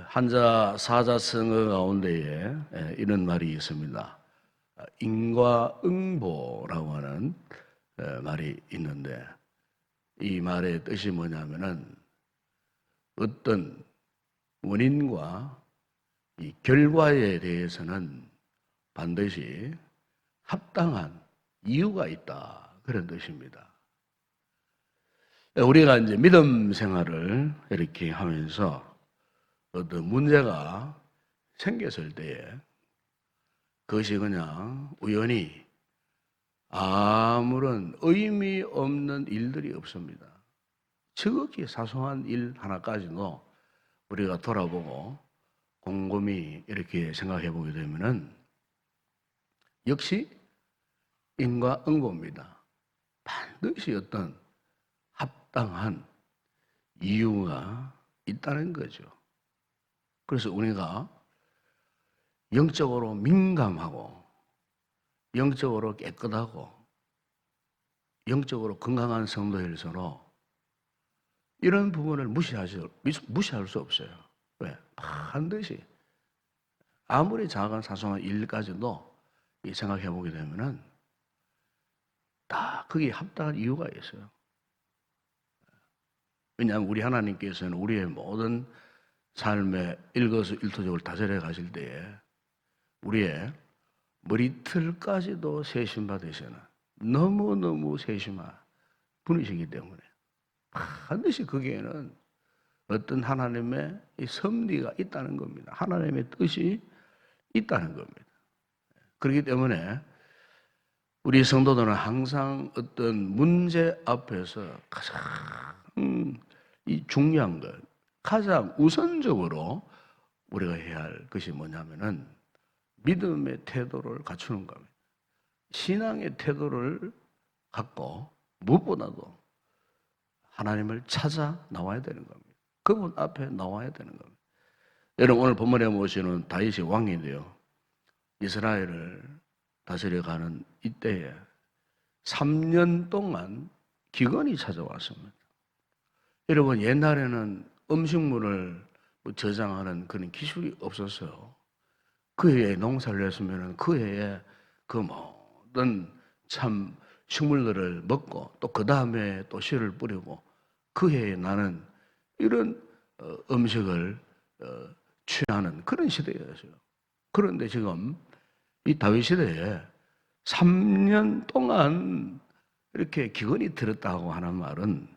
한자 사자성어 가운데에 이런 말이 있습니다. 인과응보라고 하는 말이 있는데, 이 말의 뜻이 뭐냐면은 어떤 원인과 이 결과에 대해서는 반드시 합당한 이유가 있다, 그런 뜻입니다. 우리가 이제 믿음 생활을 이렇게 하면서 어떤 문제가 생겼을 때에 그것이 그냥 우연히 아무런 의미 없는 일들이 없습니다. 지극히 사소한 일 하나까지도 우리가 돌아보고 곰곰이 이렇게 생각해 보게 되면은 역시 인과응보입니다. 반드시 어떤 합당한 이유가 있다는 거죠. 그래서 우리가 영적으로 민감하고 영적으로 깨끗하고 영적으로 건강한 성도일수록 이런 부분을 무시할 수 없어요. 왜? 반드시 아무리 작은 사소한 일까지도 생각해 보게 되면은 다 거기에 합당한 이유가 있어요. 왜냐하면 우리 하나님께서는 우리의 모든 삶의 일거수일투족을 다스려 가실 때에 우리의 머리털까지도 세심받으시는 너무너무 세심한 분이시기 때문에 반드시 거기에는 어떤 하나님의 섭리가 있다는 겁니다. 하나님의 뜻이 있다는 겁니다. 그렇기 때문에 우리 성도들은 항상 어떤 문제 앞에서 가장 중요한 것, 가장 우선적으로 우리가 해야 할 것이 뭐냐면은 믿음의 태도를 갖추는 겁니다. 신앙의 태도를 갖고 무엇보다도 하나님을 찾아 나와야 되는 겁니다. 그분 앞에 나와야 되는 겁니다. 여러분, 오늘 본문에 보시는 다윗이 왕인데요, 이스라엘을 다스려가는 이때에 3년 동안 기근이 찾아왔습니다. 여러분, 옛날에는 음식물을 저장하는 그런 기술이 없었어요. 그 해에 농사를 했으면 그 해에 그 모든 참 식물들을 먹고 또 그 다음에 또 씨를 뿌리고 그 해에 나는 이런 음식을 취하는 그런 시대였어요. 그런데 지금 이 다윗 시대에 3년 동안 이렇게 기근이 들었다고 하는 말은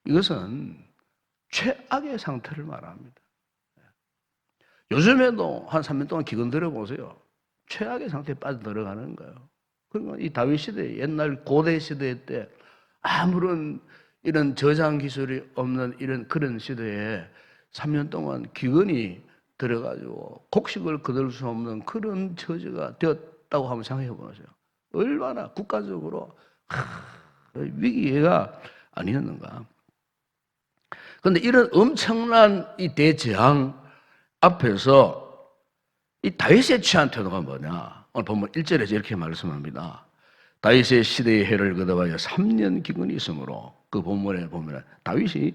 이것은 최악의 상태를 말합니다. 요즘에도 한 3년 동안 기근 들어보세요. 최악의 상태에 빠져들어가는 거예요. 그러니까 이 다윗 시대, 옛날 고대 시대 때 아무런 이런 저장 기술이 없는 이런 그런 시대에 3년 동안 기근이 들어가지고 곡식을 거둘 수 없는 그런 처지가 되었다고 한번 생각해 보세요. 얼마나 국가적으로 위기가 아니었는가. 그런데 이런 엄청난 이 대재앙 앞에서 이 다윗의 취한 태도가 뭐냐? 오늘 보면 1절에서 이렇게 말씀합니다. 다윗의 시대의 해를 거듭하여 3년 기근이 있으므로 그 본문에 보면 다윗이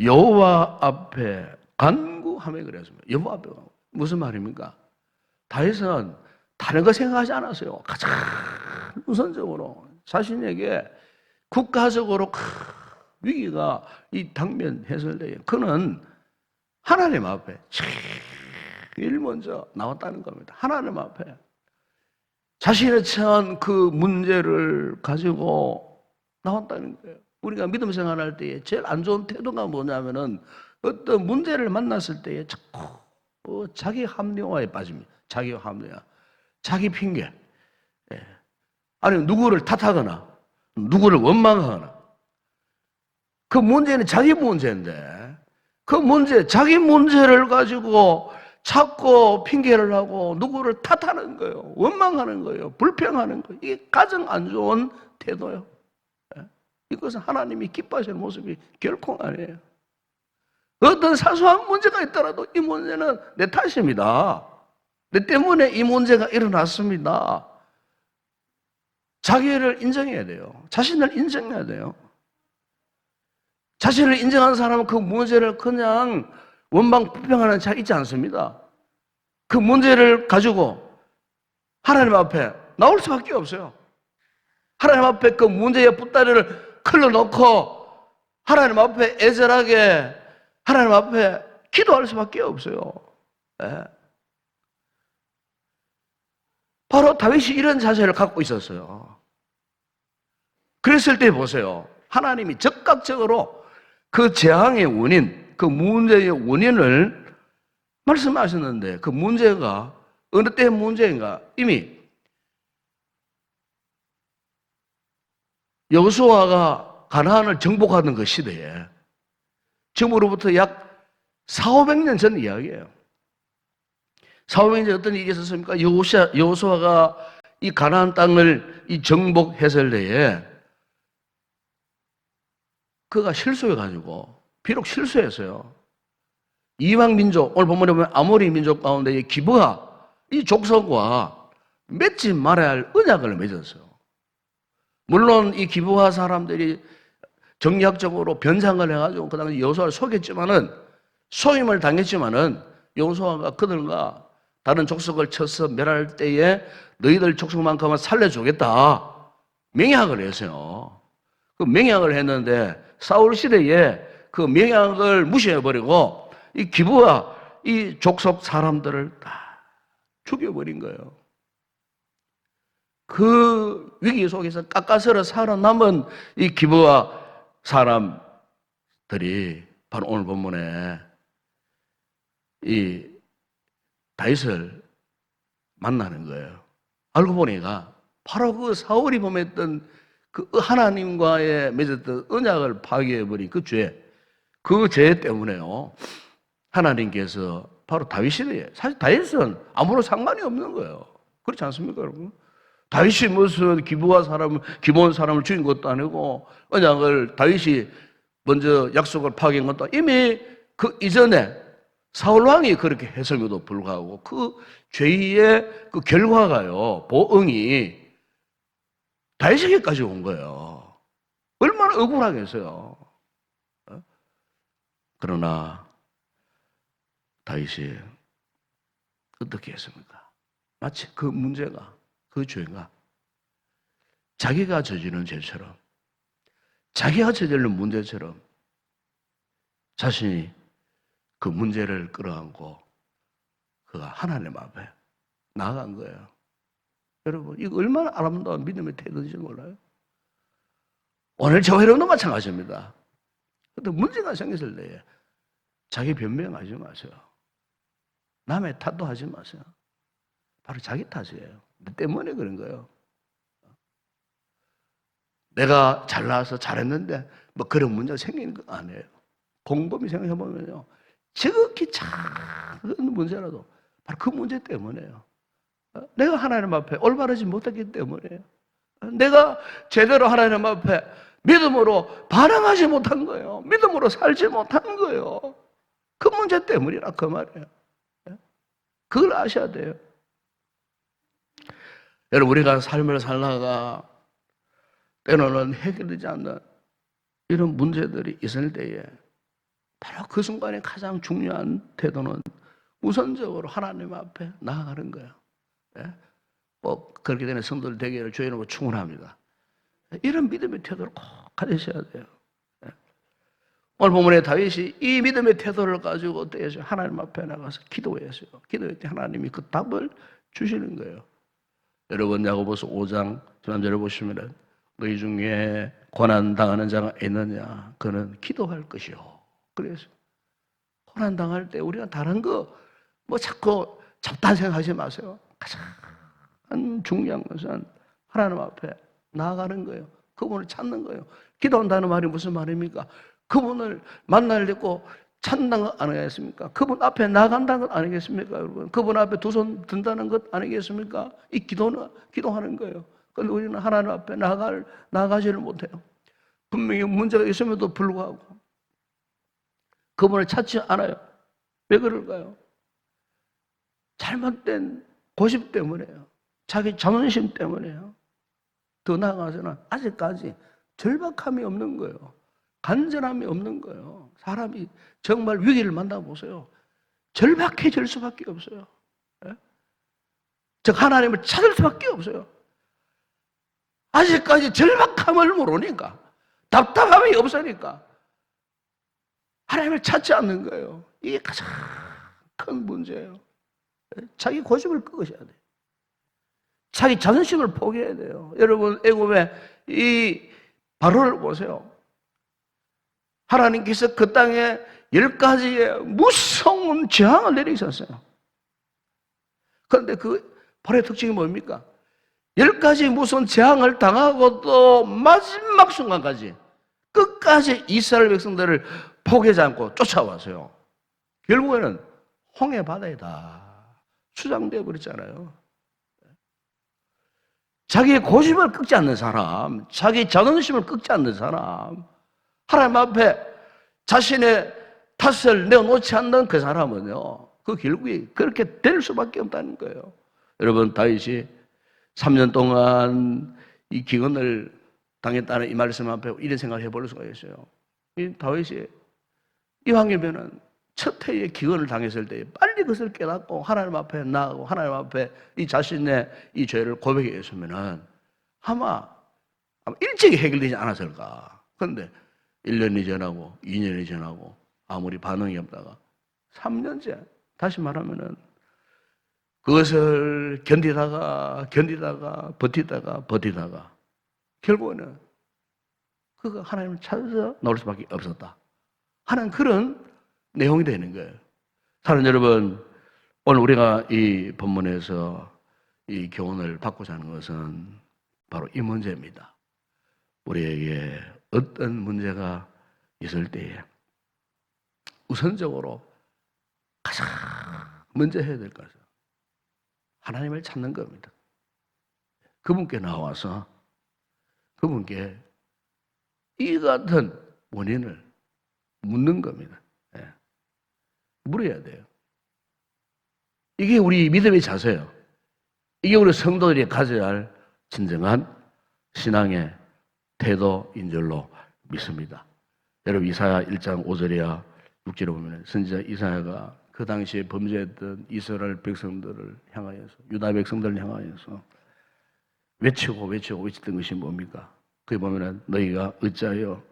여호와 앞에 간구하며 그랬습니다. 여호와 앞에 무슨 말입니까? 다윗은 다른 거 생각하지 않았어요. 가장 우선적으로 자신에게 국가적으로 큰 위기가 이 당면했을 때에 그는 하나님 앞에 제일 먼저 나왔다는 겁니다. 하나님 앞에 자신의 처한 그 문제를 가지고 나왔다는 거예요. 우리가 믿음 생활할 때에 제일 안 좋은 태도가 뭐냐면은 어떤 문제를 만났을 때에 자꾸 자기 합리화에 빠집니다. 자기 합리화, 자기 핑계, 아니면 누구를 탓하거나 누구를 원망하거나. 그 문제는 자기 문제인데 그 문제, 자기 문제를 가지고 자꾸 핑계를 하고 누구를 탓하는 거예요. 원망하는 거예요. 불평하는 거예요. 이게 가장 안 좋은 태도예요. 이것은 하나님이 기뻐하시는 모습이 결코 아니에요. 어떤 사소한 문제가 있더라도 이 문제는 내 탓입니다. 내 때문에 이 문제가 일어났습니다. 자기를 인정해야 돼요. 자신을 인정해야 돼요. 자신을 인정한 사람은 그 문제를 그냥 원망 불평하는 자 있지 않습니다. 그 문제를 가지고 하나님 앞에 나올 수밖에 없어요. 하나님 앞에 그 문제의 붓다리를 클러놓고 하나님 앞에 애절하게 하나님 앞에 기도할 수밖에 없어요. 네. 바로 다윗이 이런 자세를 갖고 있었어요. 그랬을 때 보세요. 하나님이 즉각적으로 그 재앙의 원인, 그 문제의 원인을 말씀하셨는데 그 문제가 어느 때의 문제인가? 이미 여호수아가 가나안을 정복하는 그 시대에 지금으로부터 약 400~500년 전 이야기예요. 400년 전 어떤 일이 있었습니까? 여호수아가 이 가나안 땅을 이 정복했을 때에 그가 실수해가지고 비록 실수했어요. 이방 민족, 오늘 본문에 보면 아모리 민족 가운데 이 기브아 이 족속과 맺지 말아야 할 언약을 맺었어요. 물론 이 기브아 사람들이 정략적으로 변상을 해가지고 그 당시 여호수아를 속였지만은 속임을 당했지만은 여호수아가 그들과 다른 족속을 쳐서 멸할 때에 너희들 족속만큼은 살려주겠다 맹약을 했어요. 그 맹약을 했는데 사울 시대에 그 맹약을 무시해버리고 이 기브아 이 족속 사람들을 다 죽여버린 거예요. 그 위기 속에서 깎아서려 살아남은 이 기브아 사람들이 바로 오늘 본문에 이 다윗을 만나는 거예요. 알고 보니까 바로 그 사울이 범했던 그 하나님과의 맺었던 언약을 파괴해버린 그 죄 때문에요. 하나님께서 바로 다윗이래요. 사실 다윗은 아무런 상관이 없는 거예요. 그렇지 않습니까, 여러분? 다윗이 무슨 기브온 사람을 죽인 것도 아니고 언약을 다윗이 먼저 약속을 파괴한 것도 아니고 이미 그 이전에 사울 왕이 그렇게 했음에도 불구하고 그 죄의 그 결과가요, 보응이 다윗에게까지 온 거예요. 얼마나 억울하겠어요. 그러나 다윗이 어떻게 했습니까? 마치 그 문제가, 그 죄가 자기가 저지른 죄처럼, 자기가 저지른 문제처럼 자신이 그 문제를 끌어안고 그가 하나님 앞에 나아간 거예요. 여러분, 이거 얼마나 아름다운 믿음의 태도인지 몰라요? 오늘 저와 여러분도 마찬가지입니다. 근데 문제가 생겼을 때에 자기 변명하지 마세요. 남의 탓도 하지 마세요. 바로 자기 탓이에요. 내 때문에 그런 거예요. 내가 잘나서 잘했는데 뭐 그런 문제가 생기는 거 아니에요. 곰곰이 생각해보면요, 지극히 작은 문제라도 바로 그 문제 때문에요. 내가 하나님 앞에 올바르지 못했기 때문에요. 내가 제대로 하나님 앞에 믿음으로 반응하지 못한 거예요. 믿음으로 살지 못한 거예요. 그 문제 때문이라 그 말이에요. 그걸 아셔야 돼요. 여러분, 우리가 삶을 살다가 때로는 해결되지 않는 이런 문제들이 있을 때에 바로 그 순간에 가장 중요한 태도는 우선적으로 하나님 앞에 나아가는 거예요. 꼭 그렇게 되는 성도들 되기를 주의 이름으로 축원합니다. 이런 믿음의 태도를 꼭 가지셔야 돼요. 오늘 본문에 다윗이 이 믿음의 태도를 가지고 어떻게 했어요? 하나님 앞에 나가서 기도했어요. 기도할 때 하나님이 그 답을 주시는 거예요. 여러분, 야고보서 5장 지난절에 보시면 너희 중에 고난당하는 자가 있느냐? 그는 기도할 것이요. 그래서 고난당할 때 우리가 다른 거 뭐 자꾸 잡다한 생각하지 마세요. 가장 중요한 것은 하나님 앞에 나아가는 거예요. 그분을 찾는 거예요. 기도한다는 말이 무슨 말입니까? 그분을 만날 때고 찾는다는 것 아니겠습니까? 그분 앞에 나간다는 것 아니겠습니까, 여러분? 그분 앞에 두 손 든다는 것 아니겠습니까? 이 기도하는 거예요. 그런데 우리는 하나님 앞에 나가지를 못해요. 분명히 문제가 있음에도 불구하고 그분을 찾지 않아요. 왜 그럴까요? 잘못된 고집 때문에요. 자기 자존심 때문에요. 더 나아가서는 아직까지 절박함이 없는 거예요. 간절함이 없는 거예요. 사람이 정말 위기를 만나보세요. 절박해질 수밖에 없어요. 즉 하나님을 찾을 수밖에 없어요. 아직까지 절박함을 모르니까, 답답함이 없으니까 하나님을 찾지 않는 거예요. 이게 가장 큰 문제예요. 자기 고집을 꺾으셔야 돼요. 자기 자존심을 포기해야 돼요. 여러분, 애굽의 이 바로를 보세요. 하나님께서 그 땅에 10가지의 무서운 재앙을 내리셨어요. 그런데 그 바로의 특징이 뭡니까? 10가지 무서운 재앙을 당하고도 마지막 순간까지 끝까지 이스라엘 백성들을 포기하지 않고 쫓아왔어요. 결국에는 홍해 바다에 다 수장되어 버렸잖아요. 자기의 고집을 꺾지 않는 사람, 자기 자존심을 꺾지 않는 사람, 하나님 앞에 자신의 탓을 내어놓지 않는 그 사람은요, 그 결국에 그렇게 될 수밖에 없다는 거예요. 여러분, 다윗이 3년 동안 이 기근을 당했다는 이 말씀 앞에 이런 생각을 해볼 수가 있어요. 이 다윗이 이왕이면은 첫 해에 기근을 당했을 때 빨리 그것을 깨닫고 하나님 앞에 나가고 하나님 앞에 이 자신의 이 죄를 고백했으면은 아마 일찍이 해결되지 않았을까. 그런데 1년이 지나고 2년이 지나고 아무리 반응이 없다가 3년째, 다시 말하면은 그것을 견디다가 버티다가 결국에는 그가 하나님을 찾아서 나올 수밖에 없었다 하는 그런 내용이 되는 거예요. 사랑하는 여러분, 오늘 우리가 이 본문에서 이 교훈을 받고자 하는 것은 바로 이 문제입니다. 우리에게 어떤 문제가 있을 때에 우선적으로 가장 먼저 해야 될 것은 하나님을 찾는 겁니다. 그분께 나와서 그분께 이 같은 원인을 묻는 겁니다. 물어야 돼요. 이게 우리 믿음의 자세예요. 이게 우리 성도들이 가져야 할 진정한 신앙의 태도인 줄로 믿습니다. 여러분, 이사야 1장 5절이야 6절에 보면 선지자 이사야가 그 당시에 범죄했던 이스라엘 백성들을 향하여서, 유다 백성들을 향하여서 외치던 것이 뭡니까? 거기 보면은 너희가 어찌하여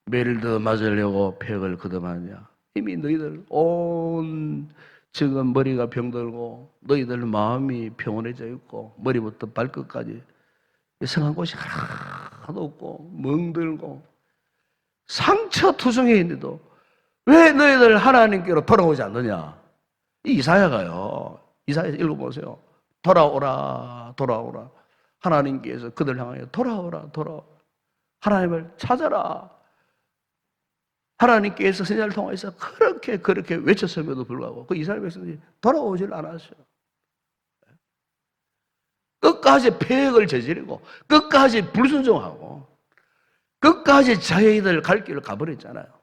매를 더 맞으려고 폐역을 거듭하느냐. 이미 너희들 온 지금 머리가 병들고 너희들 마음이 평온해져 있고 머리부터 발끝까지 성한 곳이 하나도 없고 멍들고 상처투성해 있는데도 왜 너희들 하나님께로 돌아오지 않느냐? 이 이사야가요. 이사야 읽어보세요. 돌아오라. 하나님께서 그들 향하여 돌아오라. 하나님을 찾아라. 하나님께서 선지자를 통해서 그렇게 외쳤음에도 불구하고 그 이스라엘 백성들이 돌아오질 않았어요. 끝까지 폐역을 저지르고 끝까지 불순종하고 끝까지 자기들 갈 길을 가버렸잖아요.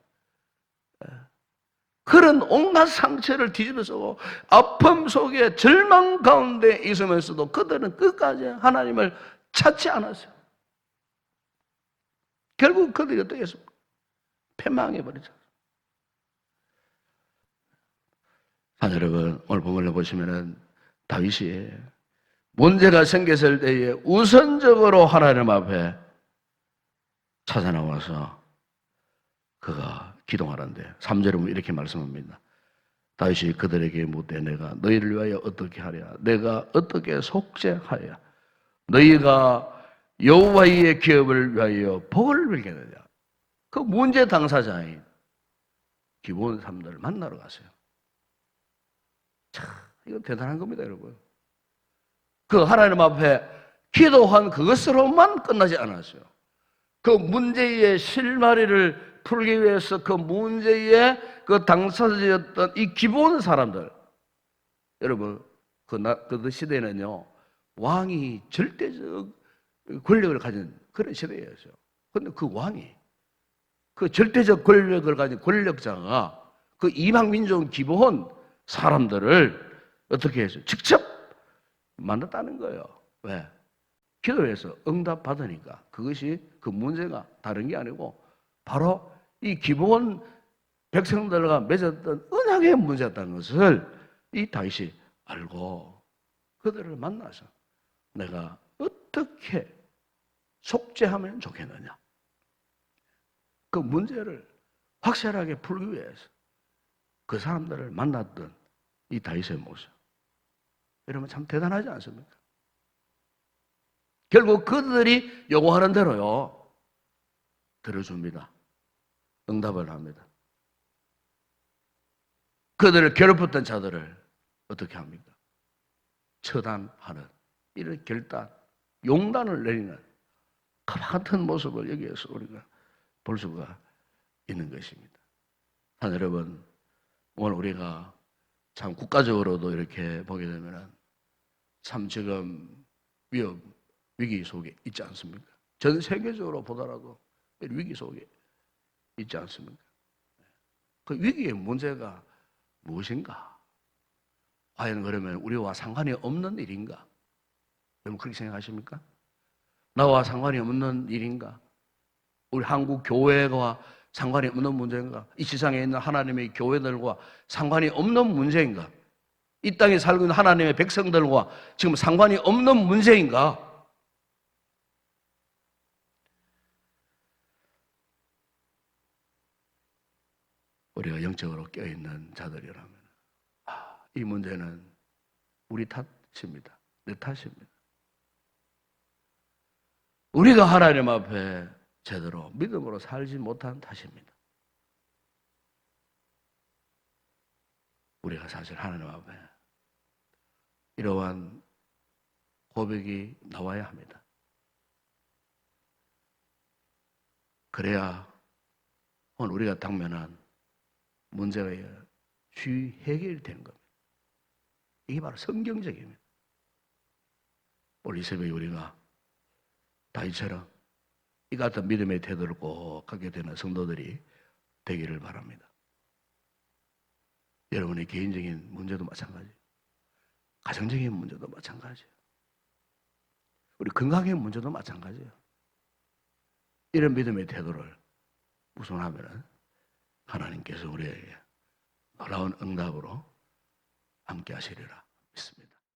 그런 온갖 상처를 뒤집어 쓰고 아픔 속에 절망 가운데 있으면서도 그들은 끝까지 하나님을 찾지 않았어요. 결국 그들이 어떻게 했습니까? 패망해버리죠. 여러분, 오늘 본문을 보시면은 다윗이 문제가 생겼을 때에 우선적으로 하나님 앞에 찾아 나와서 그가 기도하는데 3절에 보면 이렇게 말씀합니다. 다윗이 그들에게 묻되 내가 너희를 위하여 어떻게 하랴? 내가 어떻게 속죄하랴? 너희가 여호와의 기업을 위하여 복을 빌겠느냐? 그 문제 당사자인 기브온 사람들을 만나러 갔어요. 참, 이거 대단한 겁니다, 여러분. 그 하나님 앞에 기도한 그것으로만 끝나지 않았어요. 그 문제의 실마리를 풀기 위해서 그 문제의 그 당사자였던 이 기브온 사람들, 여러분, 그 시대는요, 왕이 절대적 권력을 가진 그런 시대였어요. 그런데 그 왕이 그 절대적 권력을 가진 권력자가 그 이방 민족 기브온 사람들을 어떻게 해서 직접 만났다는 거예요. 왜? 기도해서 응답 받으니까 그것이 그 문제가 다른 게 아니고 바로 이 기브온 백성들과 맺었던 건강의 문제였다는 것을 이 다윗이 알고 그들을 만나서 내가 어떻게 속죄하면 좋겠느냐, 그 문제를 확실하게 풀기 위해서 그 사람들을 만났던 이 다윗의 모습, 여러분 참 대단하지 않습니까? 결국 그들이 요구하는 대로요 들어줍니다. 응답을 합니다. 그들을 괴롭혔던 자들을 어떻게 합니까? 처단하는 이런 결단, 용단을 내리는 그 같은 모습을 여기에서 우리가 볼 수가 있는 것입니다. 여러분, 오늘 우리가 참 국가적으로도 이렇게 보게 되면 참 지금 위기 속에 있지 않습니까? 전 세계적으로 보더라도 위기 속에 있지 않습니까? 그 위기의 문제가 무엇인가? 과연 그러면 우리와 상관이 없는 일인가? 여러분 그렇게 생각하십니까? 나와 상관이 없는 일인가? 우리 한국 교회와 상관이 없는 문제인가? 이 세상에 있는 하나님의 교회들과 상관이 없는 문제인가? 이 땅에 살고 있는 하나님의 백성들과 지금 상관이 없는 문제인가? 우리가 영적으로 껴있는 자들이라면 이 문제는 우리 탓입니다. 내 탓입니다. 우리가 하나님 앞에 제대로 믿음으로 살지 못한 탓입니다. 우리가 사실 하나님 앞에 이러한 고백이 나와야 합니다. 그래야 오늘 우리가 당면한 문제가 쉬이 해결되는 겁니다. 이게 바로 성경적입니다. 오늘 이 새벽에 우리가 다윗처럼 이 같은 믿음의 태도를 꼭 갖게 되는 성도들이 되기를 바랍니다. 여러분의 개인적인 문제도 마찬가지예요. 가정적인 문제도 마찬가지예요. 우리 건강의 문제도 마찬가지예요. 이런 믿음의 태도를 우선하면 하나님께서 우리에게 놀라운 응답으로 함께 하시리라 믿습니다.